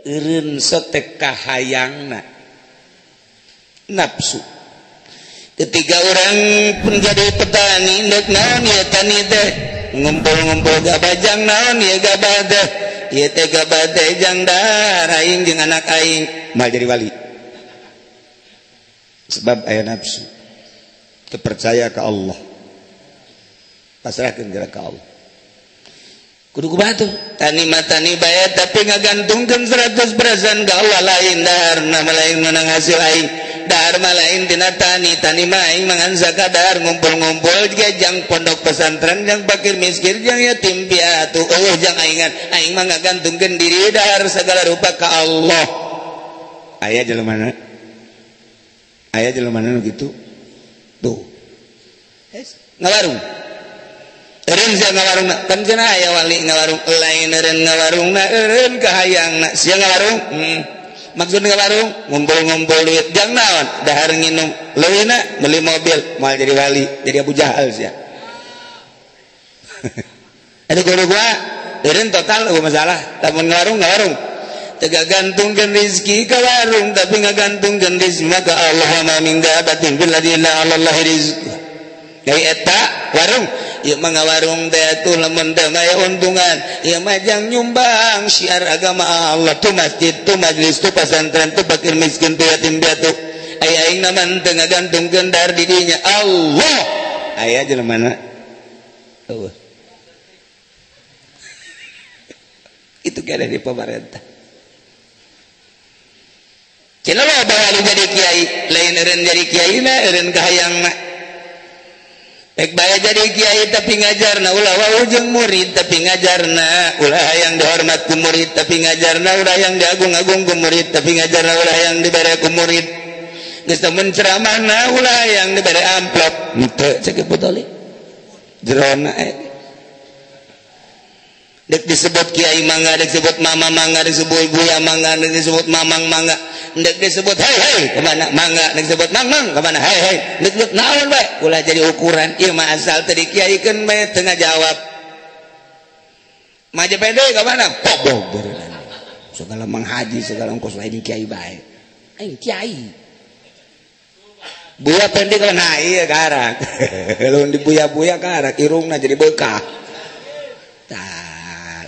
eureun sotek kahayangna nafsu. Ketika orang menjadi petani dek naon ya tani teh ngumpul-ngumpul gabajang naon ya gabah teh ieu teh gabah teh jang dahar aing jeung anak aing mal jadi wali sebab aya nafsu teu percaya ka Allah pasrahkeun ka Allah kudu kumaha tuh tani mah tani bae tapi ngagantungkeun 100% ka Allah lain daharna lain meunang hasil aing dahar mah lain tina tani mah aing mangan sakadar ngumpul-ngumpul jang pondok pesantren jang fakir miskin jang yatim piatu jang aing mah ngagantungkeun diri dahar segala rupa ka Allah aya jelemana gitu tuh ngawarung eureun sia ngawarungna kan cenah aya wali ngawarung lain eureun ngawarungna eureun kahayangna sia ngawarung maksud ngawarung ngumpul-ngumpul duit jang naon dahar nginum leuwihna beli mobil moal jadi wali jadi Abu Jahal sia ada guru gua eureun total eueuh masalah lamun ngawarung teu gantungkeun rezeki ka warung tapi ngagantungkeun rezeki ka Allah ma min dabatin fil ardi illa 'alallahi rizquha dari eta warung ieu mah ngawarung teh atuh lamun teu aya untungan ieu mah jang nyumbang syiar agama Allah tu masjid tu majelis tu pesantren tu fakir miskin tu yatim piatu aya aing naman teu ngagantungkeun dar di dinya Allah aya jelemana eueuh itu kada di pemerintah cenah lo bawa jadi kiai lain eureun jadi kiai na eureun kahayangna ek baya jadi kiai tapi ngajarna ulah wau jeung murid tapi ngajarna ulah hayang dihormat ku murid tapi ngajarna ulah hayang diagung-agung ku murid tapi ngajarna ulah hayang dibere ku murid geus temen ceramahna ulah hayang dibere amplop henteu ceuk botoli jerona dek disebut kiai mangga dek disebut mama mangga dek disebut buya mangga dek disebut mamang mangga dek disebut hei kemana mangga dek disebut mang kemana hei dek naon bae ulah jadi ukuran ieu mah asal teu dikiaikeun bae teu ngajawab maje pede kemana pobog beureun segala manghaji segala ongkos lain kiai bae aing kiai buya pende kemana ieu karak lamun dibuya-buya karak irungna jadi bekah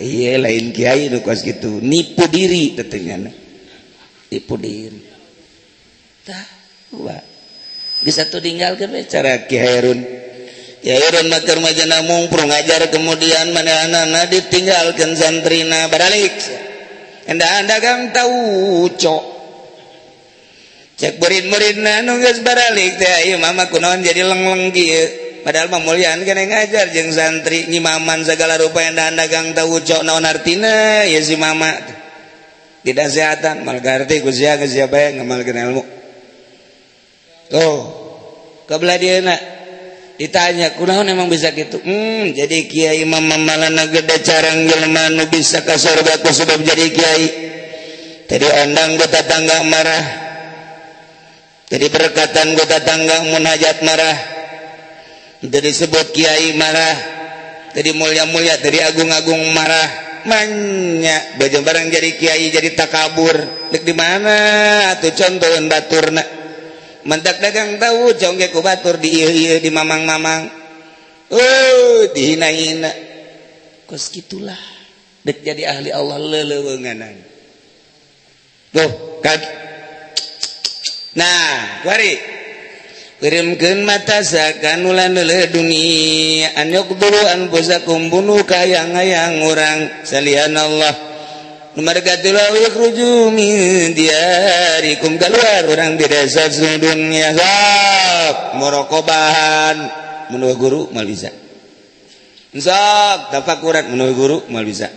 iya lain kiai nu kos gitu nipu diri tetenya nipu diri tah wa bisa tuh tinggalkeun we cara Ki Hairun mah keur majana mungpur ngajar kemudian manehna ditinggalkeun santrina baralik enda kang tau cok cek murid-muridna nu geus baralik teh ieu mah kunaon jadi lengleng kieu padahal pemuliaan kena ngajar jeung santri nyimaman segala rupa yang dagang tahu cok naon artina ya si mama tidak sehatan mal garti ku sia ke sia bae ngamalkeun ilmu tuh kabelah dieuna ditanya kunaon emang bisa gitu jadi kiai imam mamalana gede carang jelema nu bisa ka surga ku sebab jadi kiai tadi ondang ku tatangga marah jadi berkatan ku tatangga mun hajat marah dari sebut kiai marah dari mulia-mulia dari agung-agung marah manya baju barang jadi kiai jadi takabur dek di mana atuh contoheun baturna mentak dagang tahu jongge ku batur di ieu di mamang-mamang dihina-hina kos gitulah dek jadi ahli Allah leuleuweunganan tuh kan nah wari kirimkeun mata sakan ulan leuleuh dunia an yaqtulu anfusakum bunuh kayang-hayang urang salian Allah numargatul yakhruju min diarikum keluar urang di desa dunia sok murokobahan menurut guru mal bisa sok tafakuran menurut guru mal bisa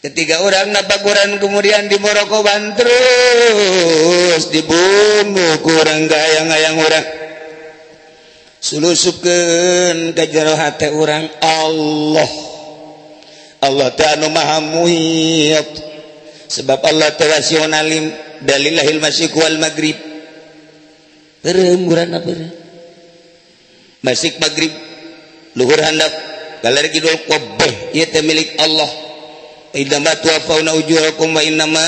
ketika orang napakuran kemudian dimorokoban terus dibunuh kurang gayang-gayang orang sulusupkeun ka jero hate orang Allah teh anu maha muhit sebab Allah teh wasiun alim dalilahil masyriq wal maghrib beureum urang beureum masyriq maghrib luhur handap galer kidul qabeh ieu teh milik Allah Idama tuwaffauna ujurakum wa innama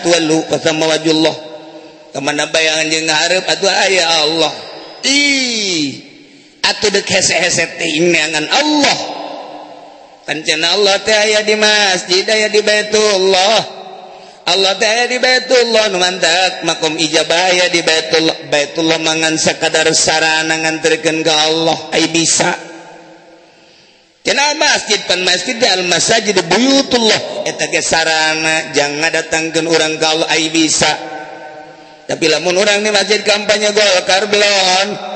tuwallu fasamma wajhullah. Kemana bayangan jeung ngahareup atuh aya Allah. Atuh deuk hese-hese teh neangan Allah. Pancen Allah teh aya di masjid, aya di Baitullah. Allah teh aya di Baitullah nu mantak makom ijabah aya di Baitullah. Baitullah mangan sakadar sarana nganterkeun ka Allah ai bisa. Cenah masjid pan masjid al masajid buyutullah eta ge sarana jangan datangkeun urang ka Allah ai bisa. Tapi lamun urang di masjid kampanye Golkar belon.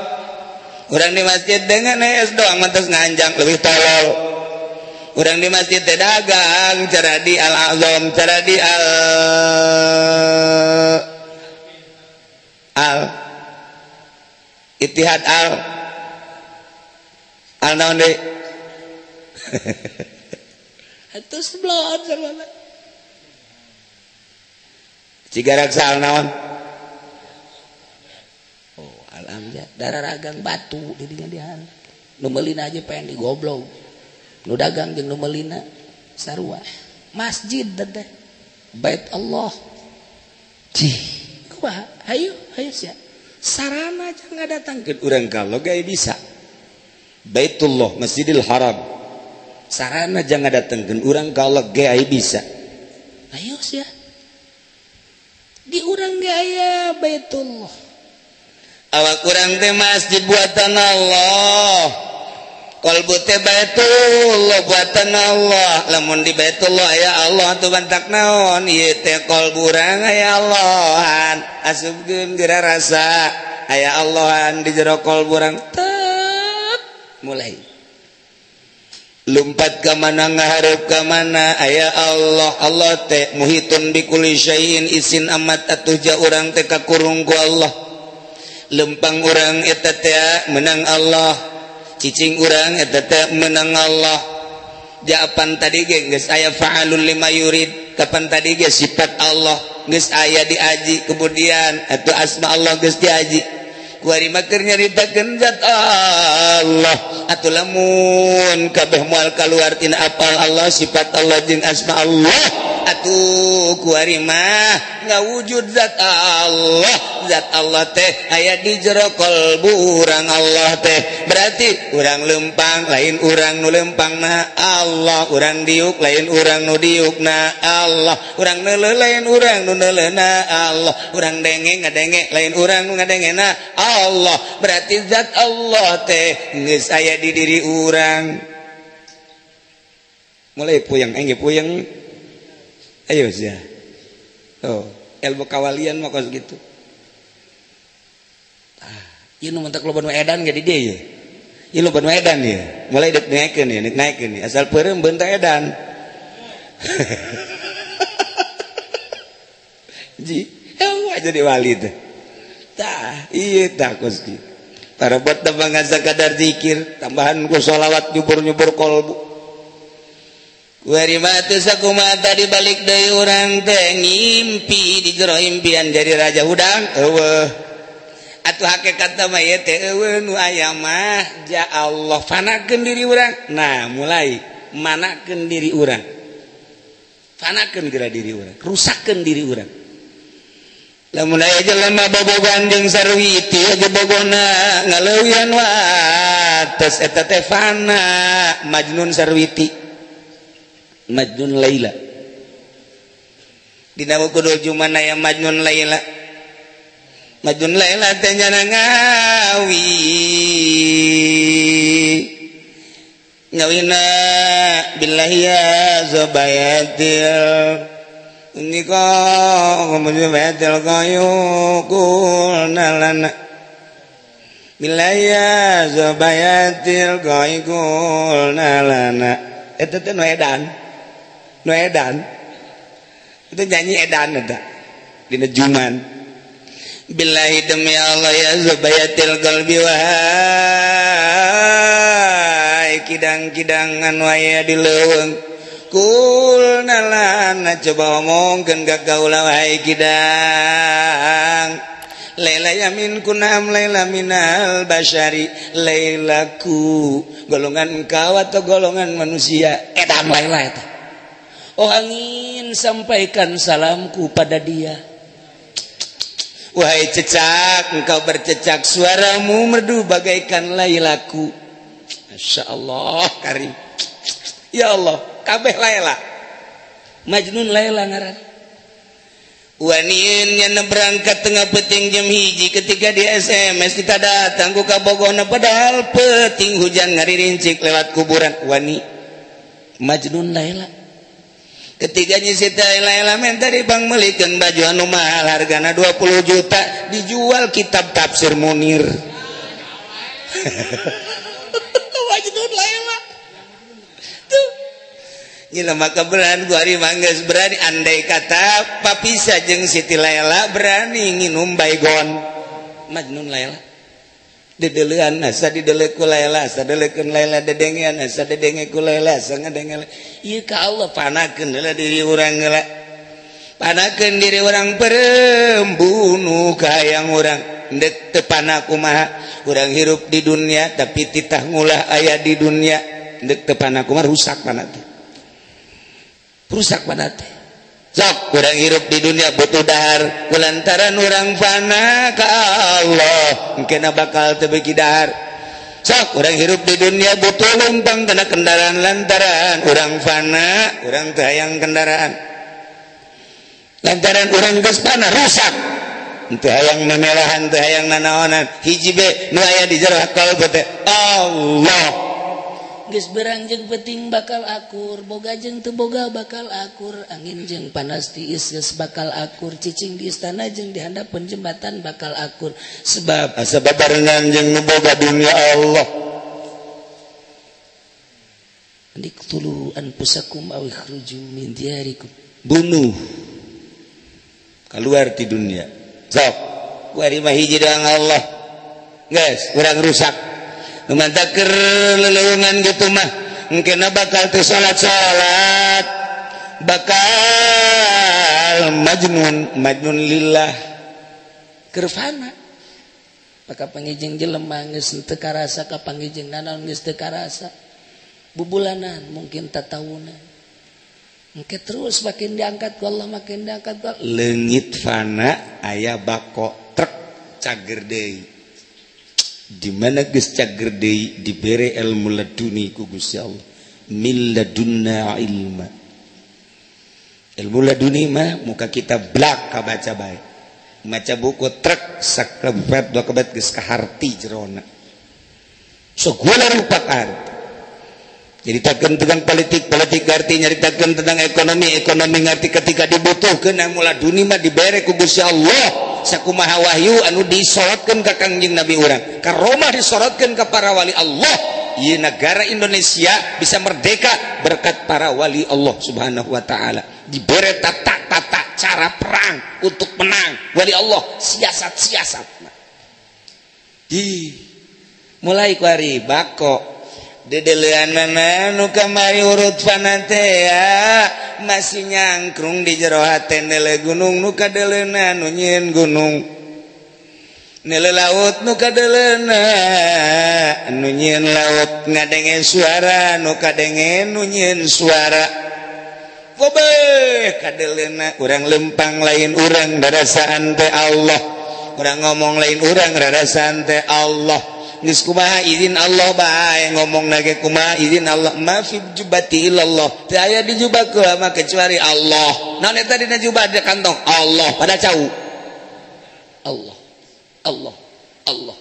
Urang di masjid dengan es doang mantes nganjang lebih tolol. Urang di masjid teh dagang cara di Al-Azam, cara di Al Ittihad Al naon deui atuh seblon sarwana cigarak sal naon alhamdulillah dararagang batu di dinya dihan nu meulina aja pengen digoblok nu dagang jeung nu meulina sarua masjid teh bait Allah cih kumaha hayu sia sarana aja ngadatangkeun urang ka Allah gawe bisa Baitullah Masjidil Haram sarana jangan datangkan urang ka Allah ge bisa ayo sia di urang ge aya Baitullah awak urang teh masjid buatan Allah kalbu teh Baitullah buatan Allah lamun di Baitullah aya Allah atuh bantak naon ieu teh kalbu urang aya Allahan asupkeun geura rasa aya Allahan di jero kalbu urang tet mulai lumpat ke mana ngahareup ka mana aya Allah Allah teh muhitun bikulli syai'in isin amat atuh ja urang teh kakurung ku Allah lempang urang eta teh menang Allah cicing urang eta teh menang Allah jawaban tadi ge geus aya fa'alul lima yurid kapan tadi ge sifat Allah geus aya diaji kemudian atuh asma Allah geus diaji kuari makeur nyaritakeun zat Allah atuh lamun kabeh moal kaluar tina apal Allah sifat Allah jeung asma Allah atuh kuari mah ngawujud zat Allah teh aya di jero kalbu urang Allah teh berarti urang lempang lain urang nu lempangna Allah urang diuk lain urang nu diukna Allah urang neuleuh lain urang nu neuleuhna Allah urang dengeng ngadenge lain urang nu ngadengena Allah berarti zat Allah teh geus aya di diri urang mulai puyeng engge puyeng ayo sia oh ilmu kawalian mah kos gitu ieu nu mentak loba nu edan ge di dieu ye ieu loba nu edan ye mulai deuk naikeun ye asal peureum beun teh edan ji eueuh jadi wali teh tah ieu tah kos kieu parebot tambangan sakadar zikir tambahan ku sholawat nyubur-nyubur kolbu kuari mah teu sakumaha tadi balik deui urang teh ngimpi di jero impian jadi raja hudang eueuh atuh hakikat mah ieu teh eueuh nu aya mah ja Allah fanakeun diri urang nah mulai manakeun diri urang fanakeun geura diri urang rusakkeun diri urang lamun aya jelema bobogan jeung sarwiti aja bogona ngaleuwian wates eta teh fana Majnun sarwiti Majnun Laila dina buku Duljuman aya Majnun Laila teh nyana ngawina billahi ya zabayatil nika mujubatil qayu kulnalana billahi ya zabayatil qayu kulnalana eta teh nu edan itu nyanyi edan eta dina Juman billahi demi Allah ya zubayatil qalbi wahai kidang-kidangan waya di leuweung kulna lana coba omongkeun ka kaula wahai kidang laila yamin kunam laila minal basyari lailaku golongan engkau atau golongan manusia edan laila eta Oh angin, sampaikan salamku pada dia. Wahai cecak, engkau bercecak, suaramu merdu bagaikan lailaku. Masya Allah karim. Ya Allah, kabeh Laila. Majnun Laila ngaran. Wanin yang berangkat tengah peting jam hiji ketika di SMS kita datang ku kabogona padahal peting hujan ngaririncik lewat kuburan. Wani Majnun Laila. Ketiganya sita Laila minta dibang melikan baju anu mahal hargana 20 juta dijual kitab tafsir Munir. Majnun Laila. Tuh. Gila maka berani gua hari manggas berani andai kata papisa jeung Siti Laila berani nginum baygon. Majnun Laila. Dedeleuan asa dideleu ku Laila, asa deleukeun Laila dedengean, asa dedenge ku Laila, asa ngadenge. Ieu ka Allah panakeun heula diri urang heula. Panakeun diri urang perembunuh ka hayang urang. Dek teu pana kumaha. Urang hirup di dunia tapi titah ngulah aya di dunia. Dek teu pana kumaha rusak pana teh. Rusak pana teh. Sok urang hirup di dunia butuh dahar kulantaran urang fana ka Allah engkena bakal teu beuki dahar. Sok urang hirup di dunia butuh lumpang kana kendaraan lantaran urang fana urang teu hayang kendaraan. Lantaran urang geus fana rusak. Teu hayang memelahan teu hayang nanaonan. Hiji be nu aya di jero qalbu teh Allah. Geus berang jeung peting bakal akur, boga jeung teu boga bakal akur, angin jeung panas tiis geus bakal akur, cicing di istana jeung di handapeun jembatan bakal akur. Sebab asa babarengan jeung nu boga dunia Allah. Diqtulu anfusakum aw ikhruju min diyarikum. Bunuh. Keluar di dunia. Sok, kuari mah hiji doang Allah. Guys, urang rusak. Mantakir lelungan gitu mah engkena bakal teu salat bakal majnun lillah keur fana maka pangijeng jelema geus teu karasa ka pangijeng nanaon geus teu karasa bubulanan mungkin tatawunan engke terus makin diangkat ku Allah makin diangkat ku Allah leungit fana aya bako trek cager deui. Di mana geus cager deui dibere ilmu laduni ku Gusti Allah min ladunna ilma. Ilmu laduni mah muka kita blak ka baca bae maca buku trek sakebet dua kebet geus kaharti jerona segala rupa arti. Nyaritakeun tentang politik arti nyaritakeun tentang ekonomi ngarti ketika dibutuhkeun ilmu laduni mah dibere ku Gusti Allah. Sakumaha wahyu anu disorotkeun ka Kangjeng Nabi urang karomah disorotkeun ka para wali Allah. Ieu negara Indonesia bisa merdeka berkat para wali Allah Subhanahu wa taala. Dibere tata cara perang untuk menang wali Allah, siasat. Mulai ku ari bako dedeleuanana nu kamari urut fana teh ya masih nyangkrung di jero hate nele gunung nu kadeleuna nu nyieun gunung nele laut nu kadeleuna nu nyieun laut ngadenge suara nu kadenge nu nyieun suara bobe kadeleuna urang lempang lain urang darasaan teh Allah urang ngomong lain urang darasaan teh Allah. Geus kumaha izin Allah bae ngomong nage kumaha izin Allah ma fi jubati illallah teu aya di jubah mah kecuali Allah. Naon eta dina jubah di kantong Allah pada cau Allah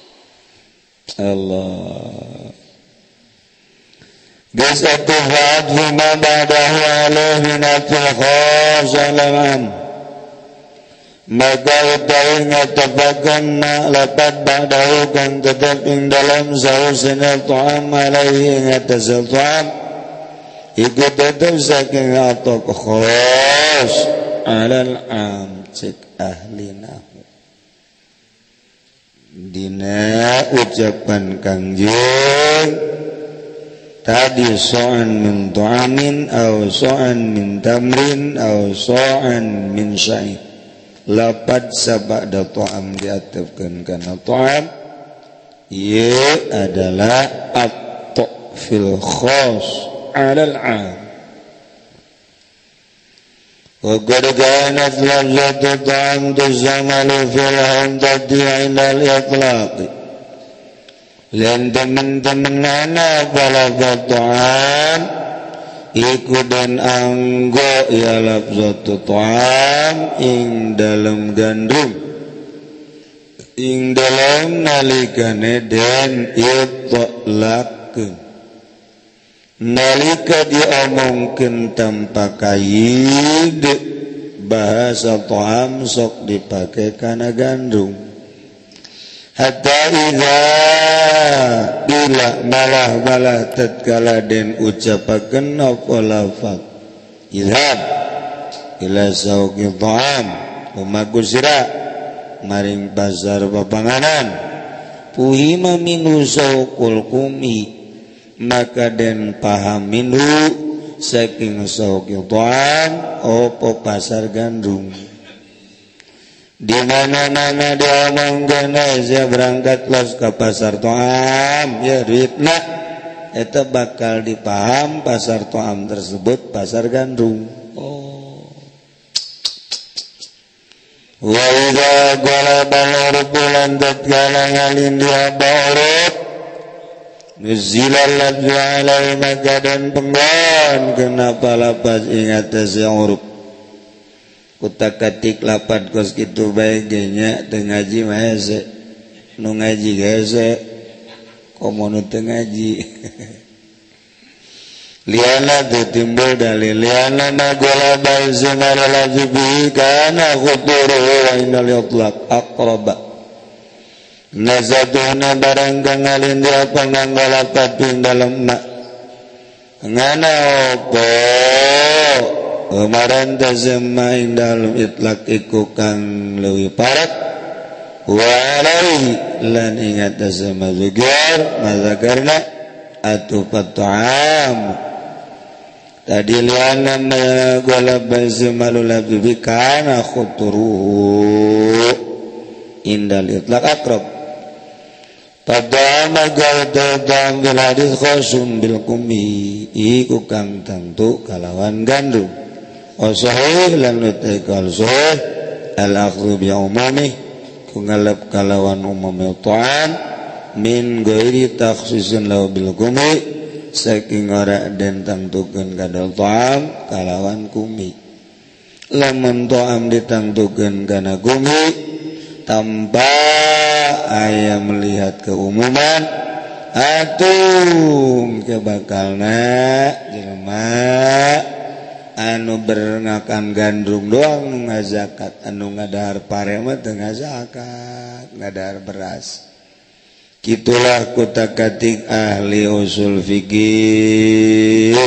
geus atuh fadhu ma ba'dahu alaihi nafil khazalaman maka utawi ngatapakan lapat ba'dahu kan tetap ing dalam sahusina ta'am alaihi ngatasal ta'am ikut tetap saking atok khos alal am cek ahli nahu dina ucapan Kangjeng tadi so'an min ta'amin au so'an min tamrin au so'an min sya'id lapat sabada ta'am diatafkan kana ta'am ia adalah at-ta'fil khas alal 'am وقد كانت لفظة الطعام تستعمل في الحمضة عند الإطلاق dan teman-teman anak lafaz ta'am iku dan anggo ya lafzatu ta'am ing dalam gandum ing dalam nalikane den itlaqkeun nalika diomongkeun tanpa kaid bahasa ta'am sok dipake kana gandum hatta idza bila malah tatkala den ucapakeun apa lafaz idhab ila sauqi ta'am lumaku sira maring pasar papanganan puhima minhu sauqul kumi maka den paham minhu saking sauqi ta'am apa pasar gandum di mana-mana diomongkeun aja berangkatlah ke pasar ta'am ya duitna eta bakal dipaham pasar ta'am tersebut pasar gandum. Wa idza qalaba urbulan tatkala ngalin dia baurut nuzilal lafzu alai maka dan penggan kenapa lapas ingat si urub kutak katik lapat kos kitu bae ge nya teu ngaji mah hese nu ngaji ge hese komo nu teu ngaji liana teu timbul dalil liana nagola bal zimara lazubi kana khuturu wa innal yutlaq aqraba nazatuhna barang kang ngalin dia panganggala paping dalam mak ngana opo Umaran tazamma indal itlaq iku kang leuwih parat wa alaihi lan ingat tazamma zugar mazakarna atufat ta'am tadi liana golab bazmalu labbi kana khuturu indal itlaq akrab pada magal tadam bil hadis khosum bil kumi iku kang tentu kalawan gandum sahih lan nutekal sahih al-akhdhu bi umami kungalap kalawan umami ta'am min ghairi takhsisin lahu bil kumi saking ora den tangtukeun kadal ta'am kalawan kumi lamun ta'am ditangtukeun kana kumi tanpa aya melihat keumuman atung kebakalna jelema anu berengakan gandum doang nu ngazakat anu ngadahar pare mah teu ngazakat ngadahar beras kitulah kutak-katik ahli usul fikih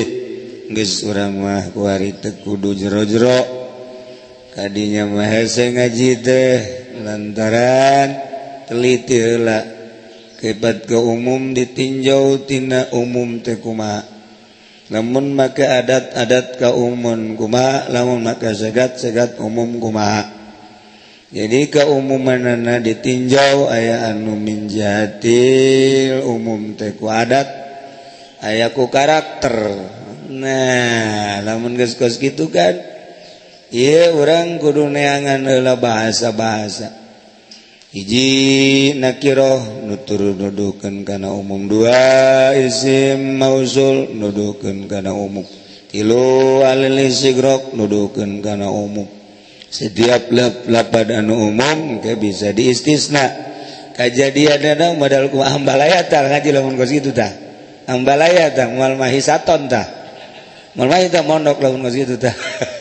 geus urang mah kuari teu kudu jero-jero kadinya mah hese ngaji teh lantaran teliti heula kebat ke umum ditinjau tina umum teh kumaha lamun maka adat-adat kaumun kumaha lamun maka segat umum kumaha jadi keumumanana ditinjau aya anu min jatil umum teh ku adat aya ku karakter nah lamun geus kitu kan ieu urang kudu neangan heula bahasa-bahasa hiji nakiroh nutur nuduhkeun kana umum dua isim mausul nuduhkeun kana umum tilu alil istigraq nuduhkeun kana umum setiap lapad anu umum ke bisa diistisna kajadianna modal ku ambalaya tah ngaji lamun kos kitu tah ambalaya tah moal mahisaton tah moal mah tah mondok lamun kos kitu tah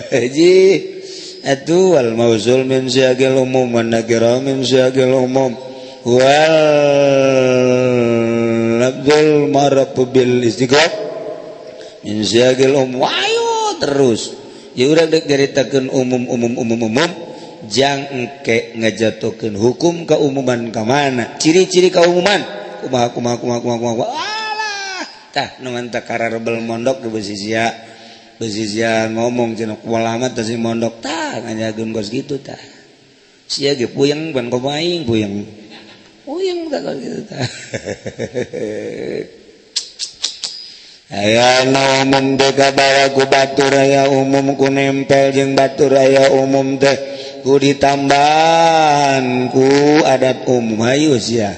hiji atu wal mausul min syagil umum wan nakira min syagil umum wal labdul marab bil istiqaq min syagil umum ayo terus ya urang dek nyaritakeun umum jang engke ngajatokeun hukum kaumuman ka mana ciri-ciri kaumuman kumaha alah tah nu mantap kararebel mondok di Besi ngomong cenah kualamat teh si mondok tah ngajageun kos kitu tah. Sia ge puyeng ban komaing puyeng. Puyeng tah kos kitu tah. aya na umum teh kabawa ku batur aya umum ku nempel jeung batur aya umum teh ku ditambahan ku adat umum hayu sia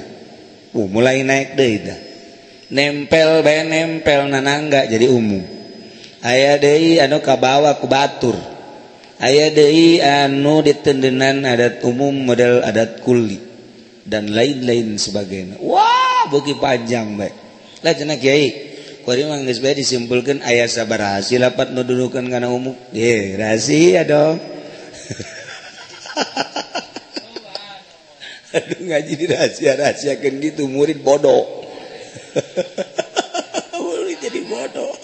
mulai naik deui dah nempel bae nempel nanangga jadi umum aya deui anu kabawa ku batur aya deui anu ditendenan adat umum model adat kuli dan lain-lain sebagainya wah beuki panjang bae lah cenah kiai kuari mah geus bae disimpulkeun aya sabaraha silapat nu dudukeun kana umum ye rahasia dong aduh ngaji di rahasia-rahasiakeun gitu murid bodoh murid jadi bodoh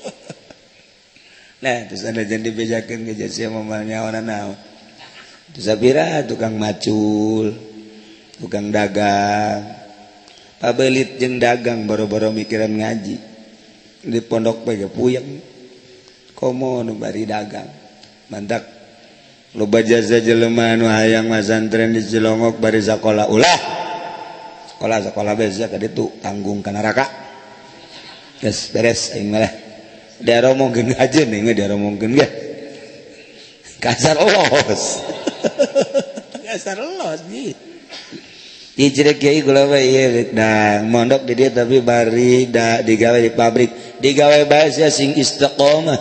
nah terus ada jangan dibejakeun ke jasa mamalnya orang naon terus sabira tukang macul tukang dagang pabelit jeung dagang boro-boro mikiran ngaji di pondok bae puyeng komo nu bari dagang mantak loba jasa jelema anu hayang masantren di Cilongok bari sakola ulah sekolah beres ka ditu tanggung ka neraka geus beres aing mah diaromongkeun ajeun ning diaromongkeun ge kasar los kasar los nih dijrek kiai kula bae ieu da mondok di dieu tapi bari da digawe di pabrik digawe bae sia sing istiqomah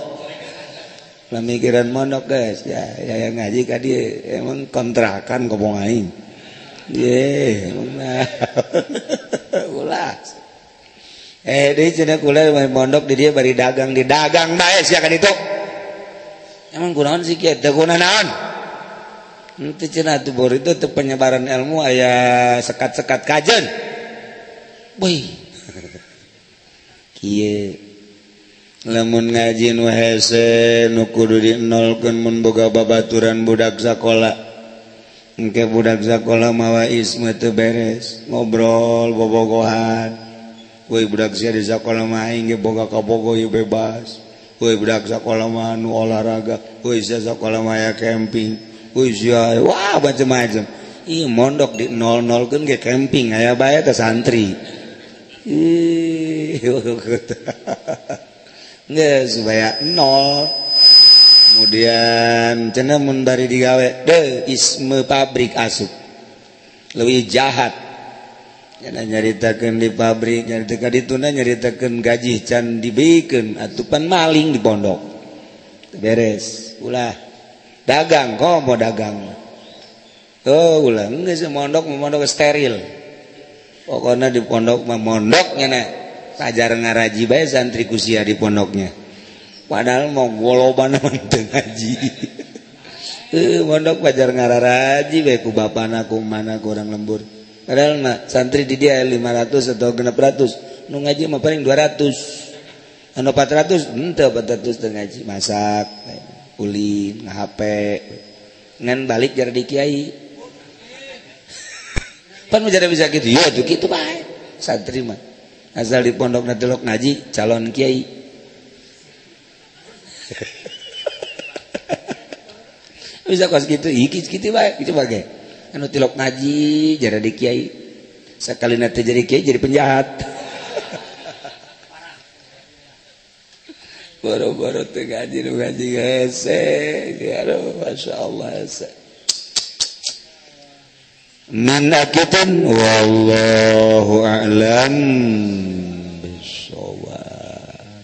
pamikiran mondok guys ya ngaji ka dieu emang kontrakan kobong aing ye emang ulah deui cenah kula mondok di dieu bari dagang bae sia ka ditu emang kunaon sih kieu teu guna naon nanti cenah tuh bor itu tuh penyebaran ilmu aya sekat-sekat kajen boy kieu lamun ngaji nu hese nu kudu dinolkeun mun boga babaturan budak sakola engke budak sakola mawa isme teu beres ngobrol bobogohan woi budak sia di sakola mah aing ge boga kabogo ieu bebas woi budak sakola mah nu olahraga woi sia sakola mah aya camping usia wah macam-macam ih mondok di nol-nolkeun ge camping aya bae ke santri geus supaya nol kemudian cenah mun bari digawe deui isme pabrik asup leuwih jahat cenah nyaritakeun di pabrik nyaritakeun dituna nyaritakeun gaji can dibikeun atupan maling di pondok beres ulah dagang kok mau dagang ulang geus mondok steril pokoknya di pondok mah mondok nya pajar ngaraji bae santri kusia di pondoknya padahal mau golobana mah teu ngaji mondok pajar ngararaji bae ku bapana ku mana ku urang lembur padahal mah santri di dia 500 atau 600 nu ngaji mah paling 200 anu 400 henteu 400 teu ngaji masak ulin HP ngan balik jar di kiai pan mau bisa gitu ya tuh gitu bae santri mah asal di pondok natelok ngaji calon kiai bisa kos gitu iki gitu bae gitu bae anu tilok ngaji jar di kiai sakali nanti jadi kiai jadi penjahat boro-boro teu ngaji nu ngaji hese ya masyaallah hese manakitun wallahu a'lam bissawab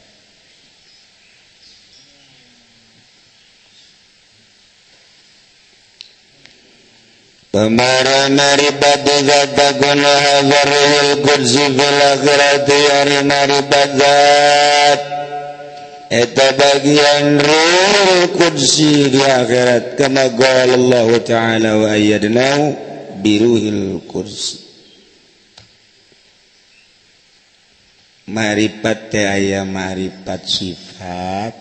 pamarana ribat zatakuna hazaril kursi fil akhirati arina ribat eta bagian ruhul qudsi di akhirat kama qala Allah ta'ala wa ayyadnahu biruhil qudsi ma'rifat teh aya ma'rifat sifat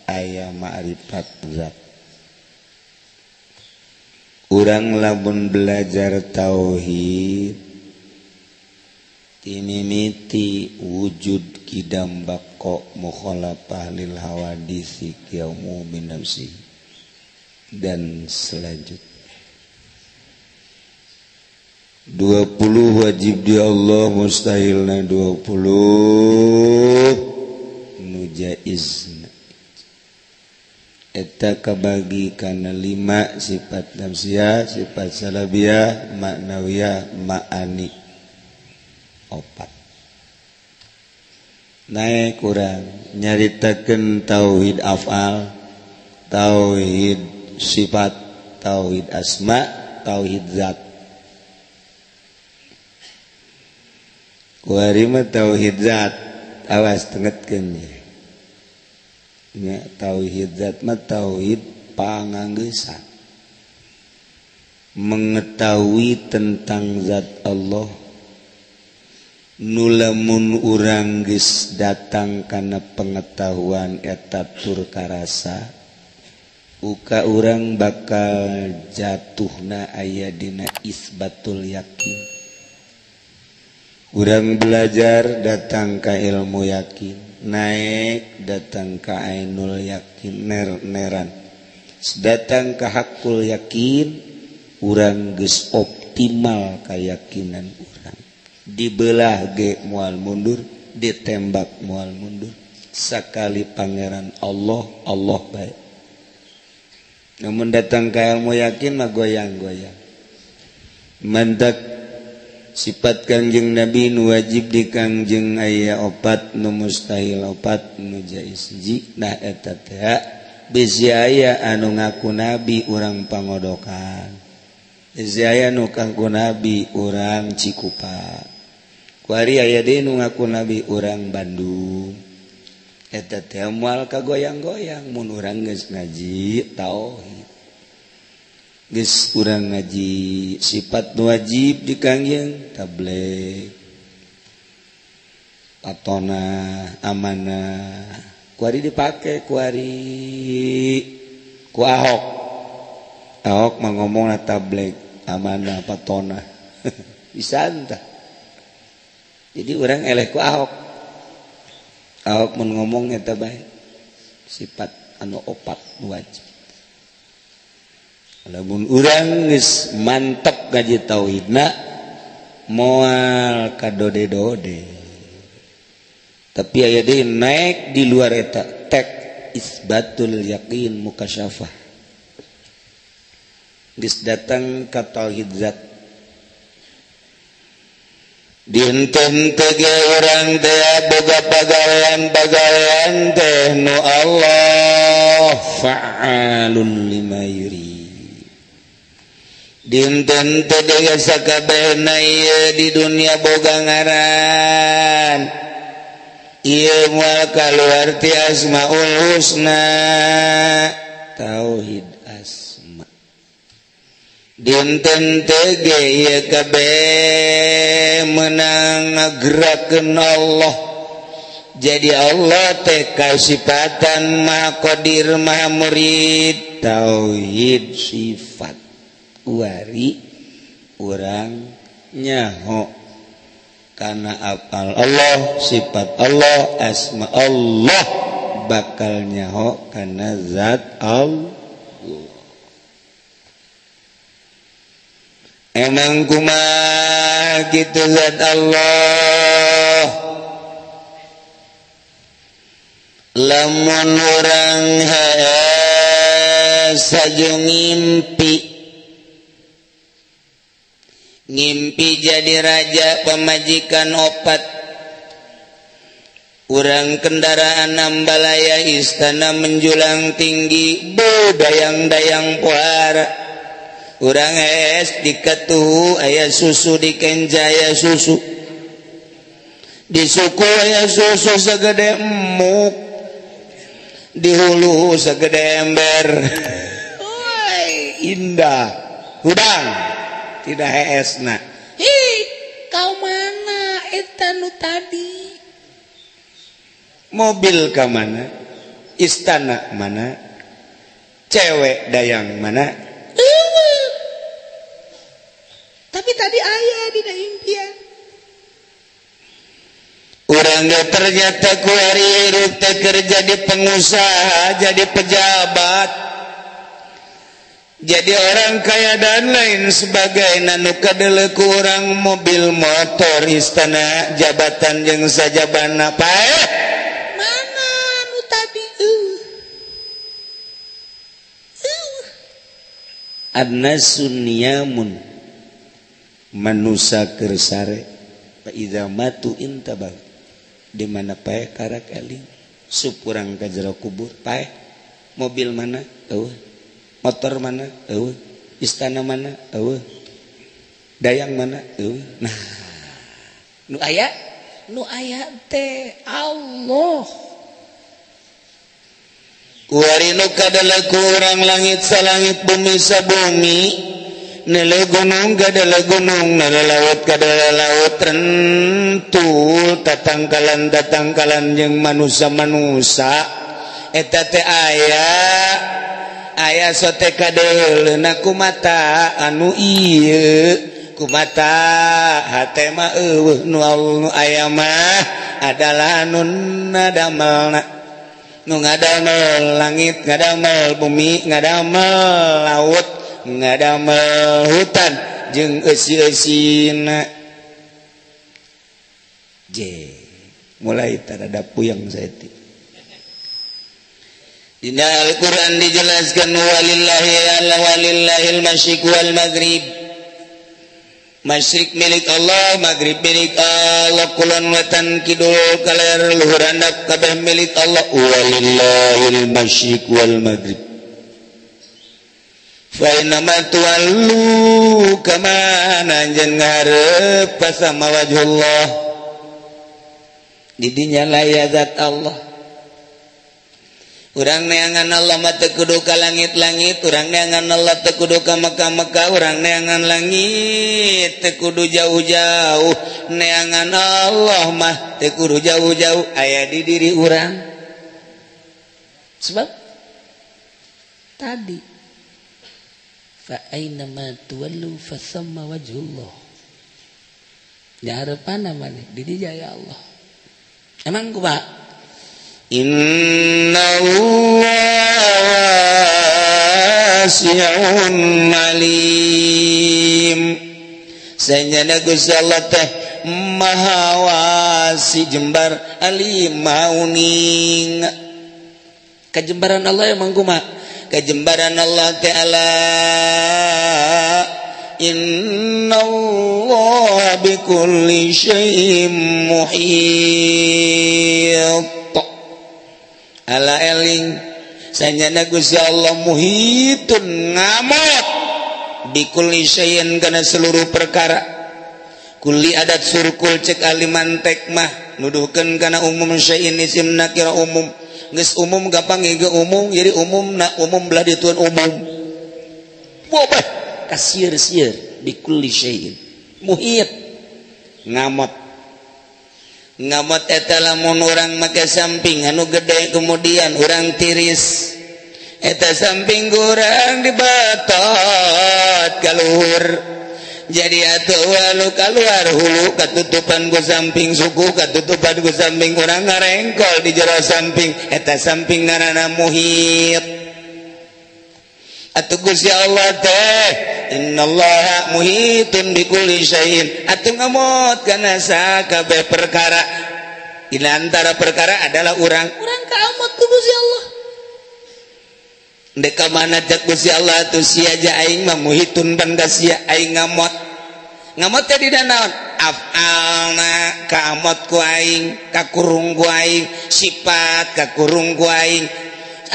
aya ma'rifat zat urang lamun belajar tauhid timimiti wujud kidam bako mukhalafah lil hawadisi qiyaumu min nafsi dan selanjutnya 20 wajib di Allah mustahilna 20 nu jaizna eta kabagi kana 5 sifat nafsiyah, sifat salabiyah, maknawiyah, ma'ani 4. Naik kurang nyaritakeun tauhid afal, tauhid sifat, tauhid asma, tauhid zat. Kuari mah tauhid zat, awas tengetkeun ya. Tauhid zat mah tauhid panganggesan, mengetahui tentang zat Allah. Nulamun urang geus datang kana pengetahuan eta tur karasa, uka urang bakal jatuhna aya dina isbatul yakin. Urang belajar datang ka ilmu yakin, naik datang ka ainul yakin, neran datang ka hakul yakin, urang geus optimal keyakinan urang. Dibelah ge moal mundur, ditembak moal mundur. Sakali pangeran Allah, Allah baik. Namun datang ka ilmu yakin mah goyang-goyang. Mantak sifat Kangjeng Nabi nu wajib di Kangjeng aya 4, nu mustahil 4, nu jaiz hiji. Nah eta teh bisi aya anu ngaku nabi urang pangodokan, bisi aya nu ngaku nabi urang Cikupa, kuari aya deui nu ngaku nabi urang Bandung. Eta teh moal kagoyang-goyang mun urang geus ngaji tauhid, geus urang ngaji sifat nu wajib di Kangjeng, tabligh, patona, amanah, kuari dipake kuari ku Ahok. Ahok mah ngomongna tabligh, amanah, patona. Bisa entah. Jadi orang eleh ku Ahok. Ahok mun ngomong eta bae sifat anu 4 nu wajib. Lamun urang geus mantep ngaji tauhidna moal kadode-dode. Tapi aya deui naik di luar eta tek isbatul yakin mukasyafah. Geus datang ka tauhid zat. Dinten tege urang teh boga pagawean teh nu Allah fa'alun lima yurid. Dinten tege sakabehna ieu di dunia boga ngaran, ieu moal kaluar ti asmaul husna, tauhid asma. Dinten tege ieu kabeh menang ngagerakeun Allah. Jadi Allah teh kasifatan Maha Qadir Maha Murid, tauhid sifat. Kuari urang nyaho kana apal Allah, sifat Allah, asma Allah, bakal nyaho kana zat Allah. Emang kumaha kitu zat Allah. Lamun urang sajo ngimpi jadi raja pemajikan 4, urang kendaraan nambalaya istana menjulang tinggi, dayang-dayang pohara. Urang es dikatuhu aya susu, di kenja aya susu, di suku aya susu segede emuk, di hulu segede ember. Indah hudang tidak heesna. Kau mana eta nu tadi? Mobil ka mana? Istana mana? Cewek dayang mana? Tapi tadi ayah dina impian. Urang ternyata kuari hirup teh kerja di pengusaha, jadi pejabat, jadi orang kaya dan lain sebagainya. Nu kadele kurang mobil motor istana jabatan jeung sajabana paeh. Mana nu annasun niyamun manusa keur sare fa idza matu intabah di mana pae karak eling sup urang ka jero kubur pae mobil mana eueuh motor mana eueuh istana mana eueuh dayang mana eueuh nah nu aya teh Allah kuarinu kadala kurang langit salangit bumi sabumi nele gunung kadala gunung nele laut kadala laut rentul tatangkalan jeung manusa eta teh aya sote kadeuleuna kumata anu ieu kumata hate mah eueuh nu aya mah adalah nun nadamelna nu ngadamel langit ngadamel bumi ngadamel laut ngadamel hutan jeung eusi-eusina mulai tarada puyeng saeutik dina Al-Qur'an dijelaskan walillahil masyriq wal maghrib masyrik milik Allah maghrib milik Allah kulon wetan kidul kaler luhur handap kabeh milik Allah walillahil masyriq wal maghrib fa inna ma tuwallu kama nanjen ngarep pasama wajhullah di dinya layazat Allah urang neangan Allah mah teu kudu ka langit-langit urang neangan Allah teu kudu ka Mekah-Mekah urang neangan langit teu kudu jauh-jauh neangan Allah mah teu kudu jauh-jauh aya di diri urang sebab tadi fa aina ma tuwallu fa thamma wajhullah nyareupana maneh di dinya ya Allah emang kumaha Innallaha wasi'un alim sanyana Gusti Allah teh maha wasi jembar alim mauning kajembaran Allah emang kumaha kajembaran Allah Ta'ala innallaha bikulli syai'in muhit ala eling sanyana Gusti Allah muhitun ngamot bikulli syai'in kana seluruh perkara kulli adat surkul cek alimantek mah nuduhkeun kana umum syai'in isim nakira umum geus umum gampang ge umum jadi umumna umum belah dituan umum bobah kasieur-sieur bikulli syai'in muhit ngamot eta lamun urang make samping anu gede kemudian urang tiris eta samping urang dibatot kaluhur jadi atuh walu kaluar hulu katutupan ku samping suku katutupan ku samping urang ngarengkol di jero samping eta samping ngaranna muhit atuh Gusti Allah teh innallaha muhitun bikulli syai'in atuh ngamot kana sakabeh perkara di antara perkara adalah urang kaamot ku Gusti Allah dek ka mana cek Gusti Allah atuh sia ja aing mah muhitun ban ka sia aing ngamot teh dina naon af'alna kaamot ku aing kakurung ku aing sifat kakurung ku aing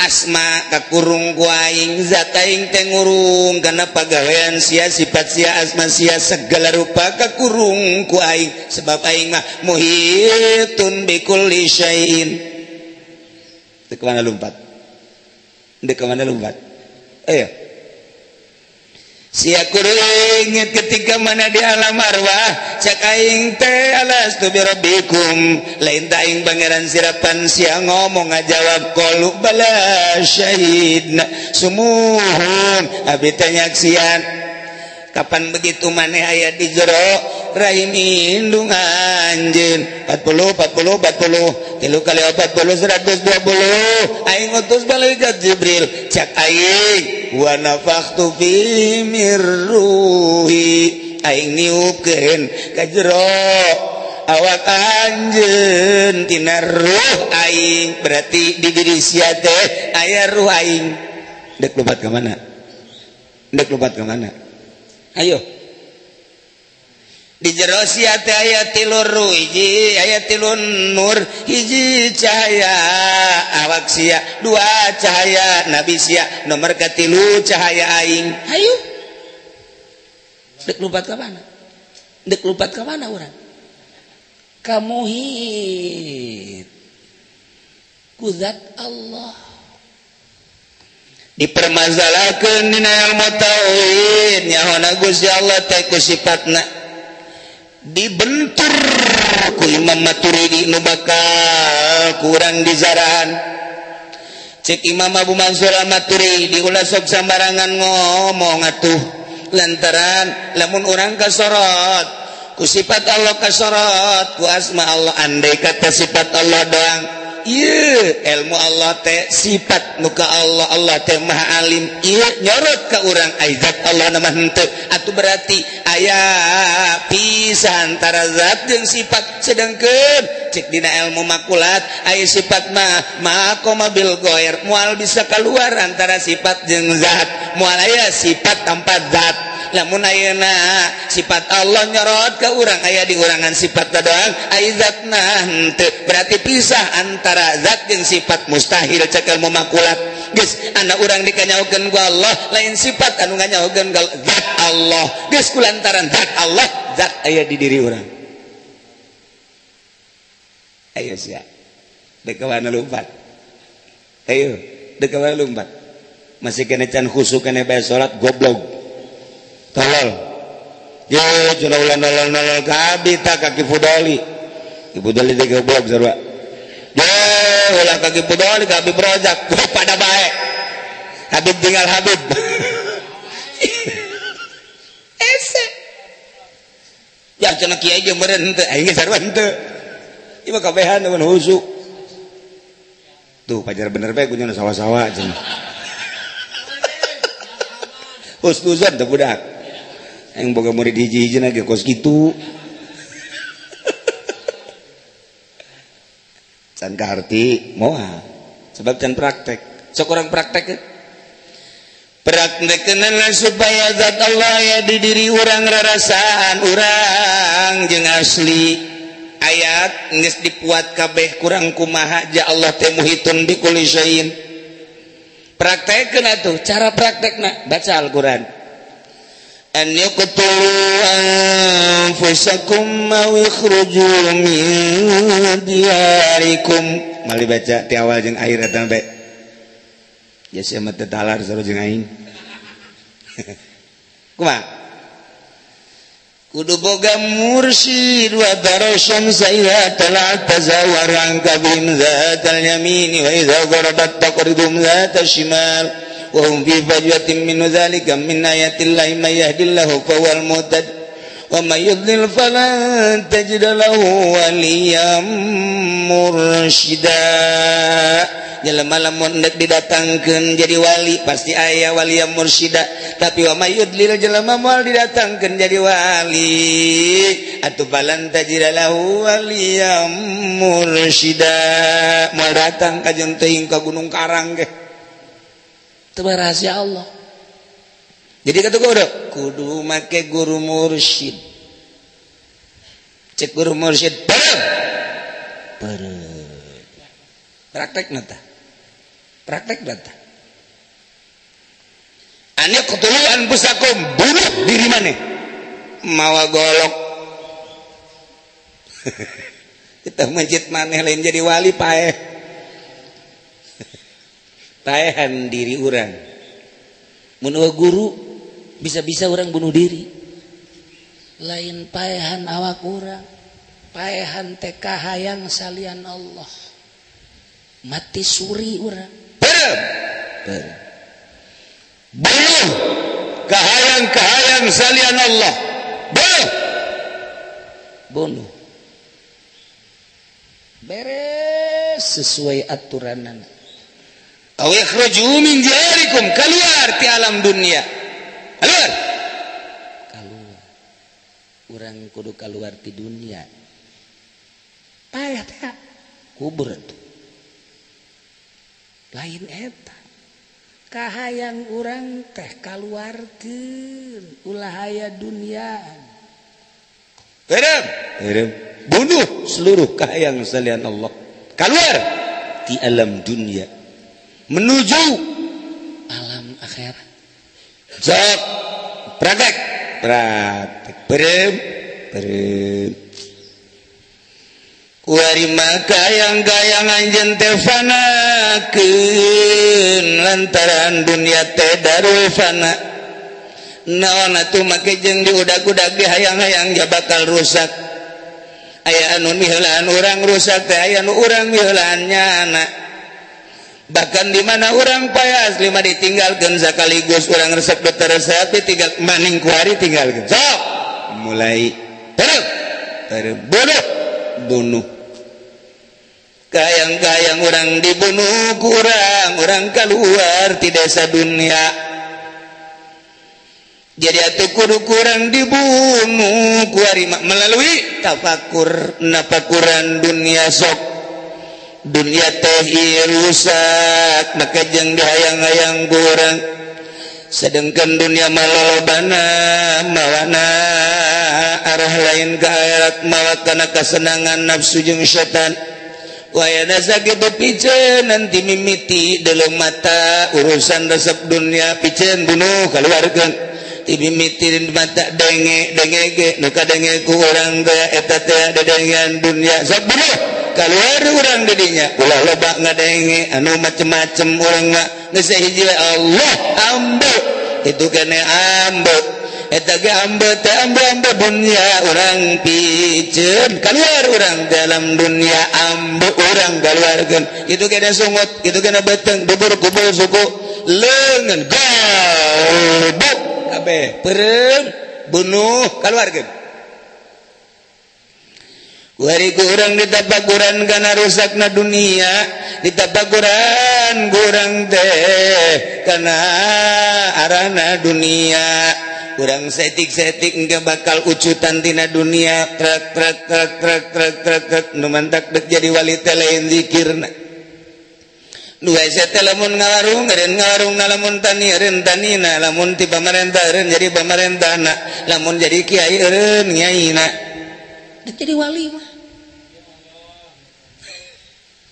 asma kakurung ku aing zat aing teh ngurung kana pagawean sia sifat sia asma sia segala rupa kakurung ku aing sebab aing mah muhitun bikulli syai'in dek mana lompat ayo sia kuring ketika mana di alam arwah cak aing teh alastu bi rabbikum lain ta aing pangeran sirapan sia ngomong ngajawab qalu bala syahidna sumuhun abi teh nyaksian kapan begitu maneh aya di jero rahim indung anjeun 40 tilu kali 40 120 aing utus malaikat Jibril cak aing wa nafakhtu fi mirruhi aing niupkeun ka jero awak anjeun tina ruh aing berarti di diri sia teh aya ruh aing dek lompat ka mana Ndek lompat ke mana? Ayo. Di jero sia teh aya 3 hiji aya 3 nur hiji cahaya awak sia 2 cahaya nabi sia nomor katilu cahaya aing. Ayo. Dek lompat ke mana? Dek lompat ke mana urang? Ka muhit ku zat Allah. Dipermasalahkeun dina ilmu tauhid nyaho Gusti Allah teh ku sifatna dibentur ku Imam Maturidi nu bakal kurang dizarahan. Cek Imam Abu Mansur Maturidi ulah sok sambarangan ngomong atuh lantaran lamun urang kasorot ku sifat Allah kasorot ku asma Allah andai kata sifat Allah doang ieu ilmu Allah teh sifat muka Allah Allah teh maha alim ieu nyorot ka urang aizat Allah nama henteu atuh berarti aya pisah antara zat jeung sifat sedangkeun cek dina ilmu makulat aya sifat maqama bil ghair moal bisa keluar antara sifat jeung zat moal aya sifat tanpa zat lamun ayeuna sifat Allah nyorot ka urang aya di urangan sifat doang aya zatna henteu berarti pisah antara zat jeung sifat mustahil cek ilmu makulat geus anda urang dikanyaokeun ku Allah lain sifat anu nganyaokeun zat Allah geus kulantaran zat Allah zat aya di diri urang ayo sia dek kawana lompat ayo dek kawana lompat masih kena can khusuk kena bae salat goblok tolol yo cenah ulah nolol kabi tak kaki Fudoli ibu Fudoli teh goblok sarua yo ulah kaki Fudoli kabi projak pada bae Habib tinggal Habib ese ya cenah kiai ge meureun henteu aing ge sarua henteu ieu mah kabehan mun husuk tuh pajar bener bae kunyana sawa-sawa cenah husnuzon teh budak yang boga murid hiji-hiji lagi kos gitu can kaharti moal sebab can praktek sok orang praktek praktekeunana supaya zat Allah ya di diri urang rarasaan urang jeung asli ayat geus dipuat kabeh kurang kumaha ja Allah teh muhitun bi kulli syai'in praktekeun atuh cara praktekna baca Al-Qur'an an yaqtulu anfusakum aw ikhruju min diyarikum mali baca ti awal jeung akhir eta bae ya sia mah teu talar sarua jeung aing kumaha kudu boga mursyid wa darasyam sayya talat tazawaran kabin zatal yamini wa idza gharabat taqridum zatal shimal wa hum fi fajwatin min dzalika min ayatillahi may yahdillahu fawal muhtad wa may yudlil falan tajid lahu waliyyan mursyida jelema lamun hendak didatangkeun jadi wali pasti aya waliyyan mursyida tapi wa may yudlil jelema moal didatangkeun jadi wali atuh falan tajid lahu waliyyan mursyida moal datang ka jeung teuing ka Gunung Karang ge itu rahasia Allah. Jadi kata kudu make guru mursyid. Cek guru mursyid praktek nata. Praktek nata. Ane ketuluan pusakum bunuh diri maneh. Mawa golok. Kita mencit maneh lain jadi wali paeh. Paehan diri orang mun guru bisa-bisa orang bunuh diri lain paehan awak orang paehan teh kahayang salian Allah mati suri orang bunuh kahayang salian Allah bunuh beres sesuai aturanana aw yakhruju min diyarikum keluar ti alam dunia keluar urang kudu keluar ti dunia payah teh kubur tuh lain eta kahayang urang teh kaluarkeun ulah aya dunyaan. Bunuh seluruh kahayang selain Allah. Keluar di alam dunia menuju alam akhirat. Sok praktek berem kuari maka yang gayang anjeun teh fanakeun lantaran dunia teh darul fana. Naon atuh make jeung diudag-udag ge hayang-hayang ja bakal rusak. Aya anu miheulaan urang rusak teh aya nu urang miheulaan nyana. Bahkan di mana urang payas lima ditinggalkeun sakaligus urang resep resep ditinggal maning kuari tinggalkeun. Sok mulai bunuh. Kayang-kayang urang dibunuh ku urang keluar ti desa dunia. Jadi atuh kudu kurang dibunuh kuari melalui tafakur napakuran dunia sok. Dunia teh rusak maka jeung dihayang-hayang kurang. Sedengkeun dunia malolobana mawana arah lain ka akhirat mawa kana kasenangan nafsu jeung setan. Wayana sakitu piceun nanti mimiti dalam mata urusan resep dunia piceun bunuh keluarkeun. Mimiti mata denge ge nu kadenge ku urang teh eta teh dedengan dunia sok bunuh keluar urang di dinya ulah loba ngadenge anu macem-macem urang mah geus hiji Allah ambe itu kene ambe eta ge ambe teh ambe dunia urang piceun keluar urang dalam dunia ambe urang keluarkeun itu kene sungut itu kene beteng bubur kubul suku leungeun goblok kabeh perem bunuh keluarkeun. Kuari kurang ditapakuran kana rusakna dunia ditapakuran kurang teh kana arahna dunia kurang setik-setik engke bakal ucutan tina dunia trek nu mantak dek jadi wali teh lain zikirna. Nu aya teh lamun ngawarung eureun ngawarungna lamun tani eureun tanina lamun ti pamarentah eureun jadi pamarentahna lamun jadi kiai eureun nyaina jadi wali mah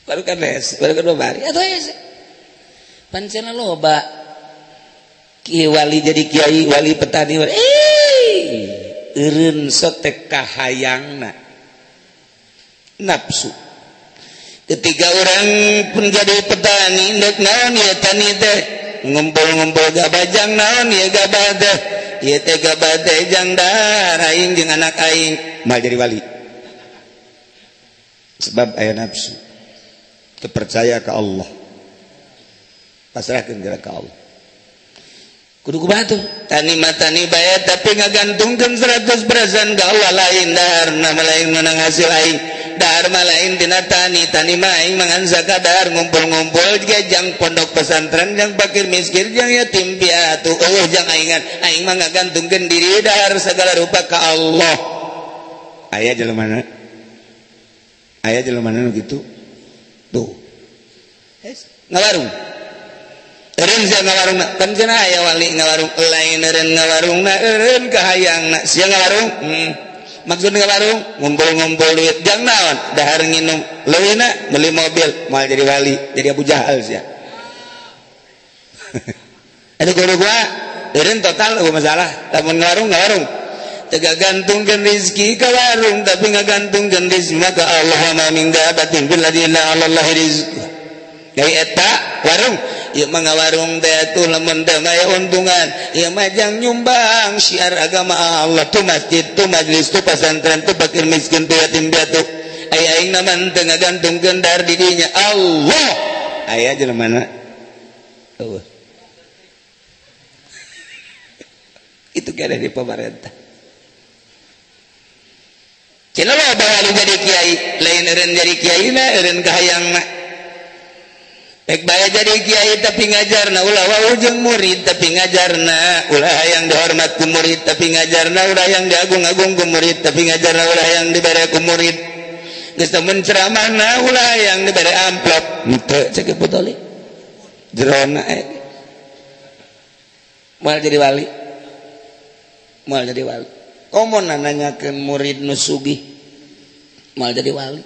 baru kan babari atuh aya pancena loba kiai wali jadi kiai wali petani eureun sok teh kahayangna nafsu. Ketika orang menjadi petani nek naon ya tani teh ngumpul-ngumpul gabajang naon ya gabah teh ieu teh gabah teh jang dahar aing jeung anak aing mal jadi wali sebab aya nafsu teu percaya ka Allah pasrahkeun ka Allah kudu kumaha tuh tani mah tani bae tapi ngagantungkeun 100% ka Allah lain daharna lain menang hasil aing dahar mah lain tina tani mah aing mangan zakadar ngumpul-ngumpul jang pondok pesantren jang fakir miskin jang yatim piatu jang aing mah ngagantungkeun diri dahar segala rupa ka Allah. Aya jelemana nu kitu tuh ngawarung eureun sia ngawarungna kan cenah aya wali ngawarung lain eureun ngawarungna eureun kahayangna sia ngawarung maksud ngawarung ngumpul-ngumpul duit jang naon dahar nginum leuwihna beli mobil moal jadi wali jadi Abu Jahal sia anu kudu gua eureun total eueuh masalah lamun ngawarung teu gantungkeun rezeki ka warung tapi ngagantungkeun rezeki ka Allah ma min dabatin fil ladina Allahi rizqu dari eta warung ieu mah ngawarung teh atuh lamun teh aya untungan ieu mah jang nyumbang syiar agama Allah tu masjid tu majelis tu pesantren tu fakir miskin tu yatim piatu aya aing naman teu ngagantungkeun dahar di dinya Allah aya jelemana eueuh itu kada di pemerintah cenah loba wali jadi kiai lain eureun jadi kiaina eureun kahayangna baik bae jadi kiai tapi ngajarna ulah wau jeung murid tapi ngajarna ulah yang dihormat ku murid tapi ngajarna ulah yang diagung-agung ku murid tapi ngajarna ulah yang dibere ku murid geus teu ceramahna ulah yang dibere amplop henteu ceuk putoli jerona Moal jadi wali. Moal jadi wali. Komo nanyakeun murid nu sugih. Moal jadi wali.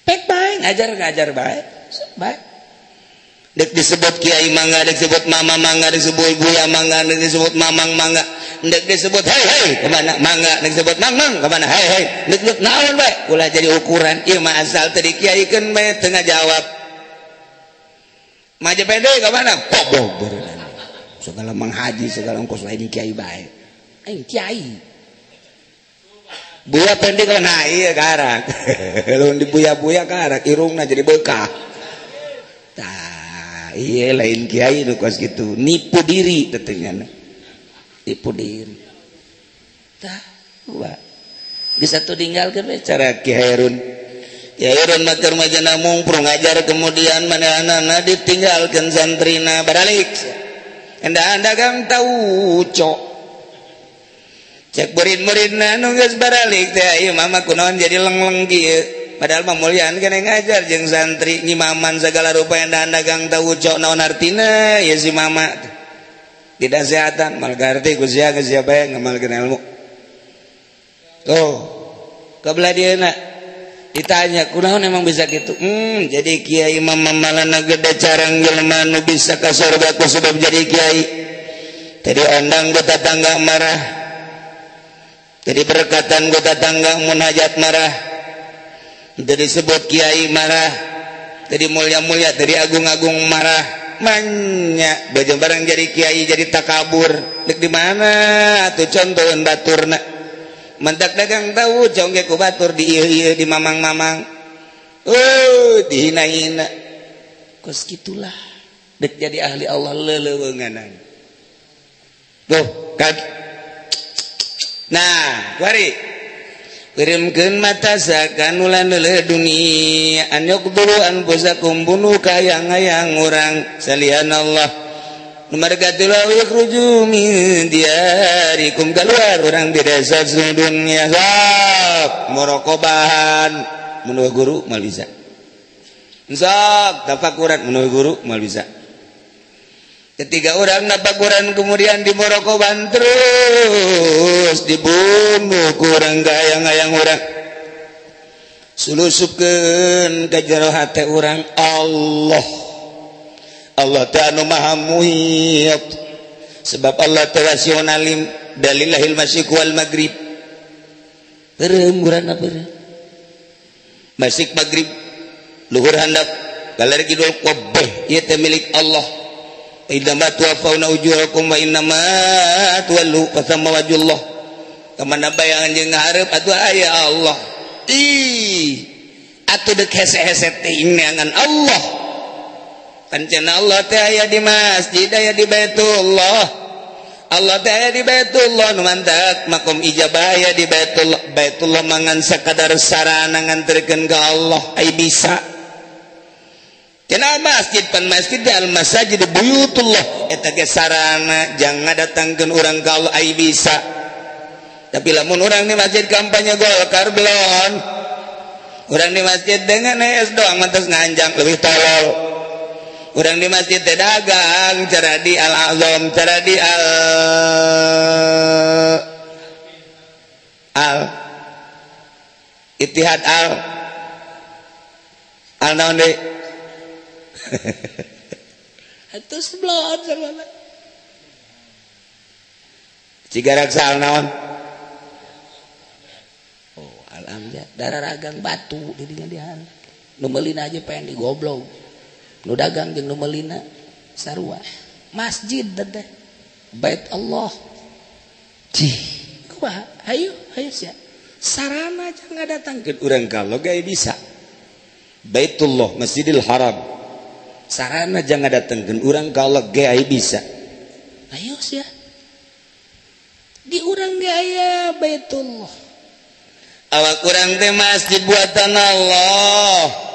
Pek bae ngajar bae. Bae. Dek disebut kiai mangga, dek disebut mama mangga, dek disebut buya mangga, dek disebut mamang mangga, dek disebut hei kemana mangga, dek disebut mang kemana hei dek naon bae. Ulah jadi ukuran ieu mah asal teu dikiaikeun bae tengah jawab. Maje pede kemana? Pobog beureunan. Segala manghaji segala ongkos lain kiai bae. Aing kiai. Buya pende kana ieu karak. Lamun dibuya-buya karak irungna jadi bekah. Tah, ieu lain kiai nu kos kitu, nipu diri teteunya. Nipu diri. Tah, wa. Bisa tuh tinggalkeun we cara Ki Hairun. Ya urun mater majana mungprung ngajar kemudian mana anak ditinggalkan santrina baralik anda dagang tahu cok cek murid-muridna nu geus baralik teh ieu mama kunaon jadi lengleng kieu padahal mah mulyan kene ngajar jeung santri nyimaman segala rupa anda dagang tahu cok naon artina ya si mama di nasehatan mal garti ku sia ke sia bae ngamalkeun ilmu tuh kabelah dieuna ditanya kunaon emang bisa gitu jadi kiai mamamalana gede carang jelema nu bisa ka surga ku sebab jadi kiai tadi ondang ku tatangga marah jadi berkatan ku tatangga mun hajat marah tadi disebut kiai marah tadi mulia-mulia tadi agung-agung marah manya baju barang jadi kiai jadi takabur dek di mana atuh contoheun baturna mentak dagang tahu jongge ku batur di ieu di mamang-mamang dihina-hina kos gitulah dek jadi ahli Allah leuleunganan tuh kan nah wari kirimkeun mata sakan ulan leuleuh dunia an yaqdulu anfusakum bunuh kayang-hayang urang salian Allah Numargatul yakhruju min diyarikum keluar orang di desa dunia sok murokobahan menurut guru mal bisa sok tafakuran menurut guru mal bisa ketiga orang nafakuran kemudian di murokobahan terus dibunuh kurang gayang-gayang orang sulusupkeun ka jero hate urang Allah ta'ala maha muhit sebab Allah terasionalim dalilahil masyriq wal maghrib beremburan apa masyriq maghrib luhur handap galar kidul qabeh ieu teh milik Allah idama tuwafauna ujurakum wa innama tuwallu fasamma wajhullah kamana bayangan jeung ngahareup atuh aya Allah atuh deuk hese-hese teh neangan Allah pancen Allah teh aya di masjid aya di Baitullah Allah teh aya di Baitullah nu mantak makom ijabah aya di Baitullah mangan sakadar sarana nganterkeun ka Allah ai bisa cenah masjid pan masjid al masajid buyutullah eta ge sarana jangan datangkeun urang ka Allah ai bisa tapi lamun urang di masjid kampanye Golkar belon urang di masjid dengan es doang mantes nganjang lebih tolol urang di masjid teh dagang cara di al-azam cara di al Ittihad al naon deui atuh seblon sarwana cigarak sal naon al-amjad dararagang batu di dinya dihan nu meulina aja pengen digoblok nu dagang jeung nu meulina sarua masjid teh bait Allah cih kumaha hayu sia sarana jangan datangkeun urang ka Allah gawe bisa Baitullah Masjidil Haram sarana jangan datangkeun urang ka Allah gawe bisa ayo sia di urang ge aya Baitullah awak urang teh masjid buatan Allah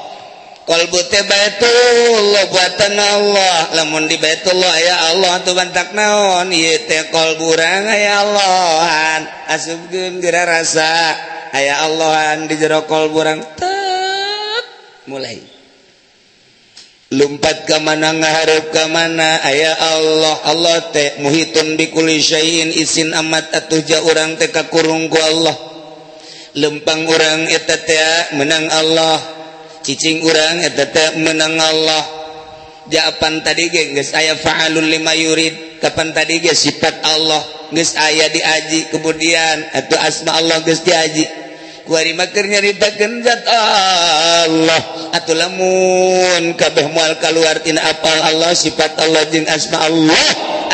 kalbu teh Baitullah buatan Allah lamun di Baitullah aya Allah atuh bantak naon ieu teh kalbu urang aya Allahan asupkeun geura rasa aya Allahan di jero kalbu urang tet mulai lumpat ke mana ngahareup ke mana aya Allah. Allah teh muhitun bikulli syai'in isin amat atuh ja urang teh kakurung ku Allah. Lempang urang eta teh menang Allah, cicing urang eta teh menang Allah. Jawaban tadi ge geus aya fa'alul lima yurid, kapan tadi ge sifat Allah geus aya diaji, kemudian atuh asma Allah geus diaji. Kuari maker nyaritakeun zat Allah, atuh lamun kabeh moal kaluar tina apal Allah sifat Allah jeung asma Allah,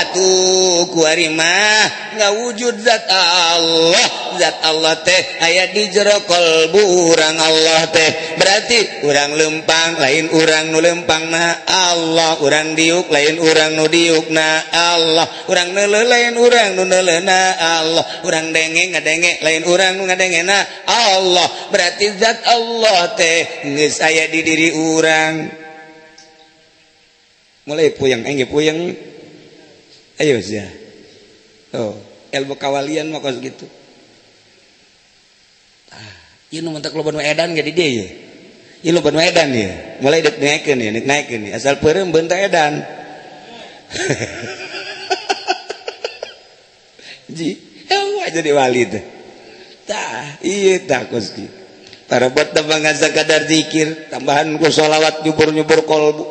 atuh kuari mah ngawujud zat Allah. Zat Allah teh aya di jero kalbu urang Allah teh, berarti urang lempang lain urang nu lempangna Allah, urang diuk lain urang nu diukna Allah, urang neuleuh lain urang nu neuleuhna Allah, urang denge ngadenge lain urang nu ngadengena Allah. Berarti zat Allah teh geus aya di diri urang. Mulai puyeng engge puyeng. Ayo sia. Oh, ilmu kawalian mah kos gitu. Ieu nu mentak loba nu edan jadi dia ye. Ieu loba nu edan ye. Mulai dek naikeun ye, naikeun ye. Asal peureum beun teh edan. Ji, eueuh jadi wali teh. Tah, ieu tah kos kieu. Para buat tambah sakadar zikir, tambahan ku sholawat nyubur-nyubur kolbu.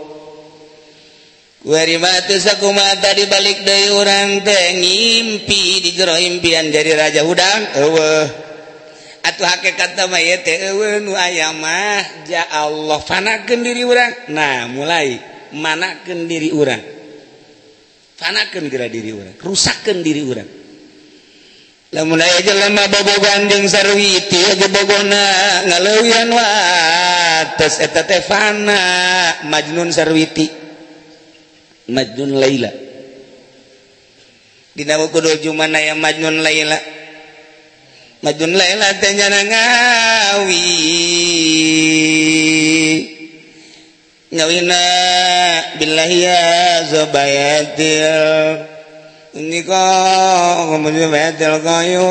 Kuari mah teu sakumaha tadi balik deui urang teh ngimpi di jero impian jadi raja hudang. Eueuh. Atuh hakikat mah ieu teh eueuh nu aya mah ja Allah fanakeun diri urang. Nah, mulai manakeun diri urang. Fanakeun geura diri urang, rusakkeun diri urang. Lamun aya jelema bobogohan jeung sarwiti aja bogona ngaleuwian wates eta teh fana. Majnun sarwiti, Majnun Laila. Dina buku Dojuman aya Majnun Laila. Majnun Laila teh nyana ngawi. Ngawina billahi ya zabayatil. Ini kok kemudian betul kayu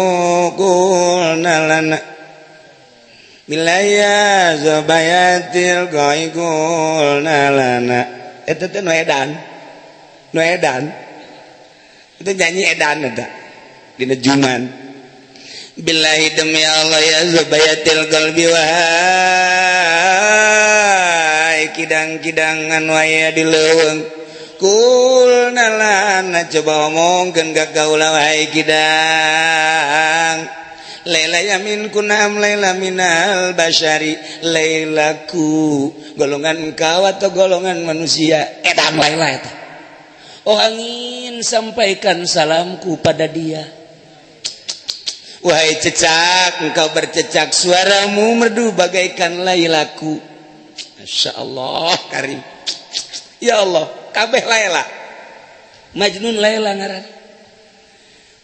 kulnalana. Billahi ya zabayatil kayu kulnalana. Itu tuh nu edan. Itu nyanyi edan eta. Dina Juman. Billahi demi Allah ya zubayatil qalbi wahai kidang-kidangan waya di leuweung kulna lana coba omongkeun ka kaula wahai kidang laila yamin kunam laila minal basyari lailaku golongan engkau atau golongan manusia edan laila eta. Oh angin sampaikan salamku pada dia. Wahai cecak, engkau bercecak, suaramu merdu bagaikan lailaku. Masya Allah, karim. Ya Allah, kabeh Laila. Majnun Laila ngaran.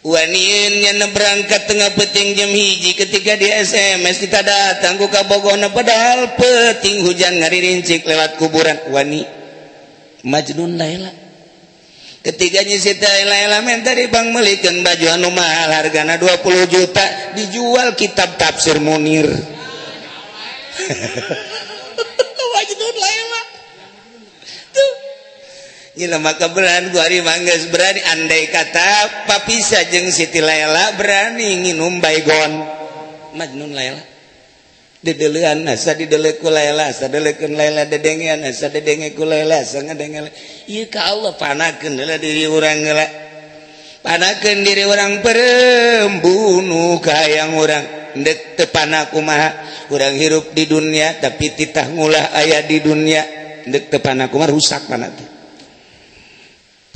Wanin yang berangkat tengah peting jam hiji ketika di SMS kita datang ku kabogona padahal peting hujan ngaririncik lewat kuburan. Wani Majnun Laila. Ketiganya sita Laila minta di bang melikeun baju anu mahal hargana 20 juta dijual kitab tafsir Munir. Majnun Laila. Tuh. Gila maka berani gua ari manggeus berani andai kata papisa jeung Siti Laila berani nginum baygon. Majnun Laila. Dedeleuan asa dideleuk ku Laila, asa deleukeun Laila dedengean, asa dedenge ku Laila, asa ngadenge. Ieu ka Allah panakeun heula diri urang heula. Panakeun diri urang perembunuh ka hayang urang. Endek teu pana kumaha. Urang hirup di dunia tapi titah ngulah aya di dunia. Endek teu pana kumaha rusak pana teh.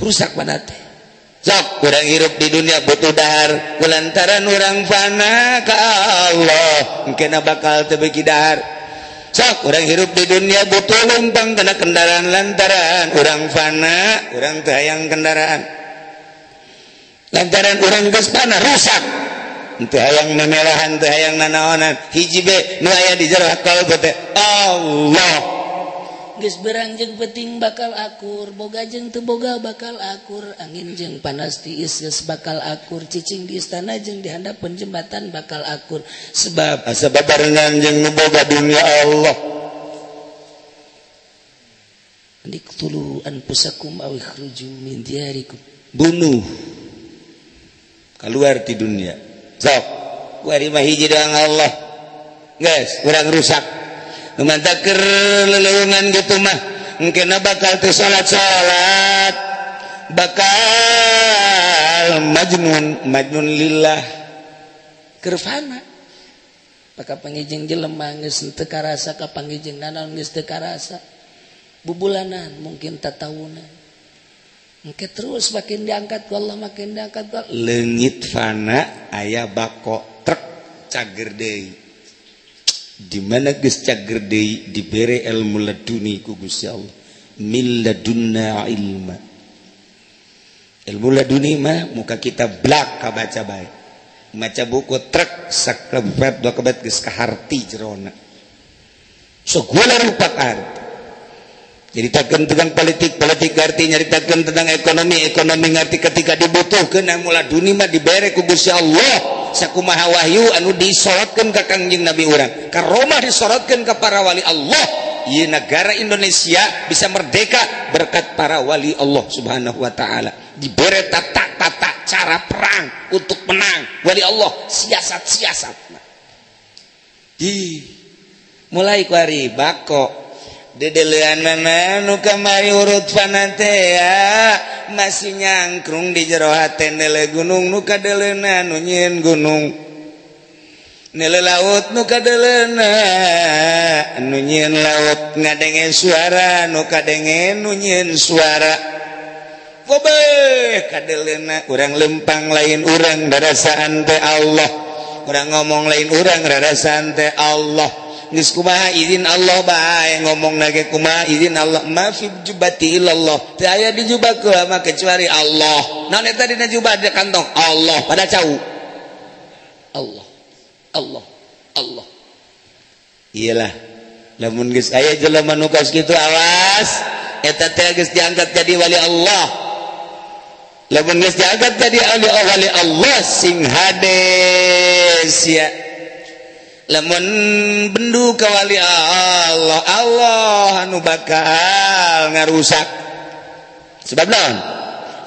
Rusak pana teh. Sok urang hirup di dunia butuh dahar kulantaran urang fana ka Allah engkena bakal teu beuki dahar. Sok urang hirup di dunia butuh lumpang kana kendaraan lantaran urang fana urang teu hayang kendaraan. Lantaran urang geus fana rusak. Teu hayang memelahan teu hayang nanaonan. Hiji be nu aya di jero qalbu teh Allah. Geus berang jeung peting bakal akur, boga jeung teu boga bakal akur, angin jeung panas tiis geus bakal akur, cicing di istana jeung di handapeun jembatan bakal akur. Sebab asa babarengan jeung nu boga dunia Allah. Iqtulu anfusakum aw ikhruju min diyarikum. Bunuh. Keluar di dunia. Sok. Kuari mah hiji doang Allah. Guys, urang rusak. Mantap keur leleungan gitu mah. Engkena bakal teu salat-salat. Bakal majnun lillah. Keur fana. Maka pangijeng jelema geus teu karasa ka pangijeng naon geus teu karasa. Bubulanan mungkin tatawunan. Engke terus makin diangkat ku Allah makin diangkat ku Allah. Leungit fana aya bako truk cager deui. Di mana geus cager deui dibere ilmu laduni ku Gusti Allah. Min ladunna ilma. Ilmu laduni mah muka kita blak ka baca bae. Maca buku truk sakebet dua kebet geus kaharti jerona. Segala rupa arti. Nyaritakeun tentang politik arti nyaritakeun tentang ekonomi ngarti ketika dibutuhkeun ilmu laduni mah dibere ku Gusti Allah sakumaha wahyu anu disorotkeun ka Kangjeng Nabi urang karomah disorotkeun ka para wali Allah. Ieu negara Indonesia bisa merdeka berkat para wali Allah Subhanahu wa taala. Dibere tata cara perang untuk menang wali Allah siasat. Mulai kuari bako dedeleanana nu kamari urut fana ya masih nyangkrung di jero hate nele gunung nu kadeleuna nu nyieun gunung nele laut nu kadeleuna nu nyieun laut ngadengen suara nu kadengen nu nyieun suara bobe kadeleuna urang lempang lain urang darasaan teh Allah urang ngomong lain urang darasaan teh Allah. Geus kumaha izin Allah bae ngomong nage kumaha izin Allah ma fi jubati illallah teu aya di jubah mah kecuali Allah. Naon eta dina jubah di kantong Allah pada cau Allah iyalah lamun geus aya jelema nu kaos kitu awas eta teh geus diangkat jadi wali Allah. Lamun geus diangkat jadi wali Allah sing hades ya. Lamun bendu ka wali Allah anu bakal ngarusak sebab naon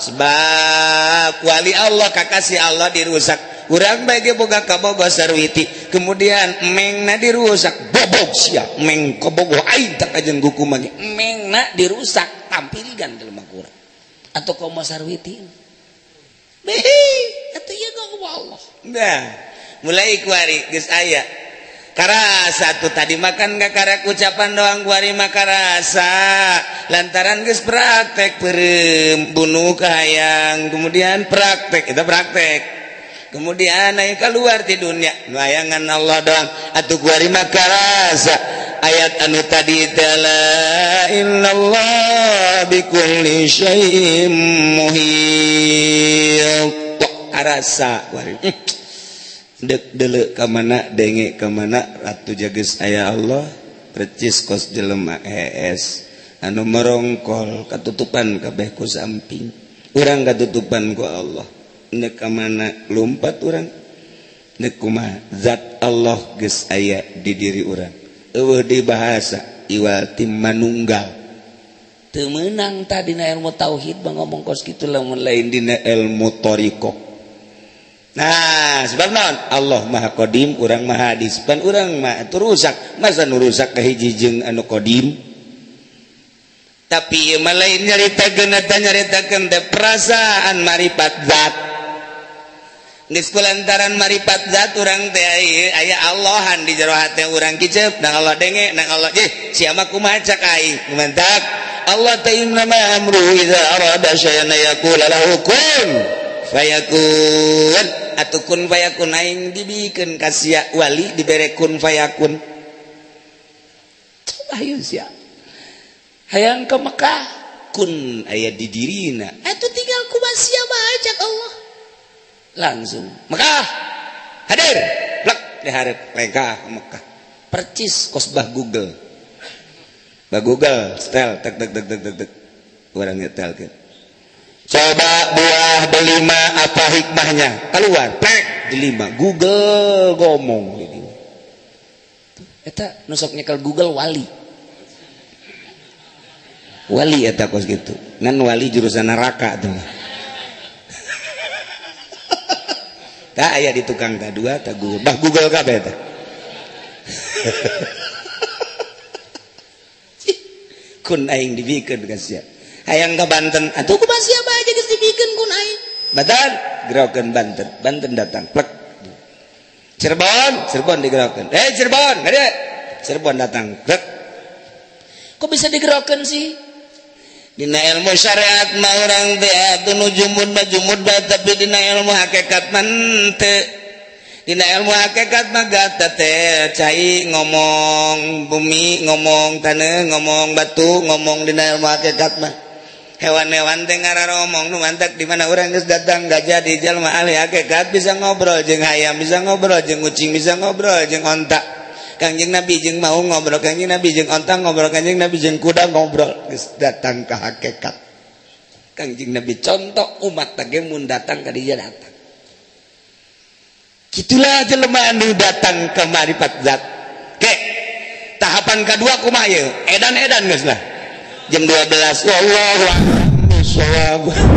sebab wali Allah kakasih Allah dirusak urang bae ge boga kabogo sarwiti kemudian mengna dirusak bobog sia meng kabogo aing tak ajeun guku mah mengna dirusak tampilgan dalam urang atau komo sarwiti behi atuh ieu ku Allah nah mulai kuari geus aya karasa tuh tadi makan gak karek ucapan doang kuari makarasa lantaran geus praktek perem bunuh kahayang kemudian praktek kita praktek kemudian aya keluar di dunia layangan Allah doang atuh kuari makarasa ayat anu tadi la illallah bikulli syai'in muhit arasa kuari dek dele ka mana denge ka mana ratu jageus aya Allah percis kos jelema es anu merongkol katutupan kabeh ku samping urang katutupan ku Allah nek ka mana lompat urang nek kumaha zat Allah geus aya di diri urang eueuh di bahasa iwal tim manunggal teu meunang tadi dina ilmu tauhid bang ngomong kos kitu lamun lain dina ilmu thariqah. Nah sebab naon Allah maha qadim urang maha hadis pan urang mah atuh rusak masa nu rusak ka hiji jeung anu qadim tapi ieu mah lain nyaritakeun eta nyaritakeun teh perasaan marifat zat geus kulantaran marifat zat urang teh aya Allahan di jero hate urang kicep nang Allah denge nang Allah sia mah kumaha cak aing mantap Allah teh innama amruhu idza arada syai'an yaqulu lahu kun fayakun atuh kun fayakun aing dibikeun ka sia wali dibere kun fayakun ayo sia hayang ke Mekah kun aya di dirina atuh tinggal kumaha sia bae cak Allah langsung Mekah hadir plek di hareup Mekah Mekah percis kos bah Google setel tek urang nyetelkeun coba buah delima apa hikmahnya keluar plek delima Google ngomong eta nu sok nyekel Google wali wali eta kos gitu ngan wali jurusan neraka tuh tak aya di tukang kadua tak Google kabeh teh kun aing dibikeun ka sia hayang ka Banten atuh ku siapa aja geus dibikeun kun aing Banten gerokeun Banten datang plek Cirebon digerokeun Cirebon gede Cirebon datang plek kok bisa digerokeun sih dina ilmu syariat mah urang teh atuh nu jumud tapi dina ilmu hakikat mah teu dina ilmu hakikat mah gata teh cai ngomong bumi ngomong taneuh ngomong batu ngomong dina ilmu hakikat mah hewan-hewan teh ngararomong nu mantak di mana urang geus datang gajah di jalma ahli hakikat bisa ngobrol jeung hayam bisa ngobrol jeung kucing bisa ngobrol jeung onta Kanjeng Nabi jeung mau ngobrol Kanjeng Nabi jeung onta ngobrol Kanjeng Nabi jeung kuda ngobrol geus datang ka hakikat Kanjeng Nabi contoh umat teh mun datang ka dieu datang gitulah jelema anu datang ke marifat zat ke tahapan kedua kumaha ye edan geus lah jam 12 wallahu a'lam bishawab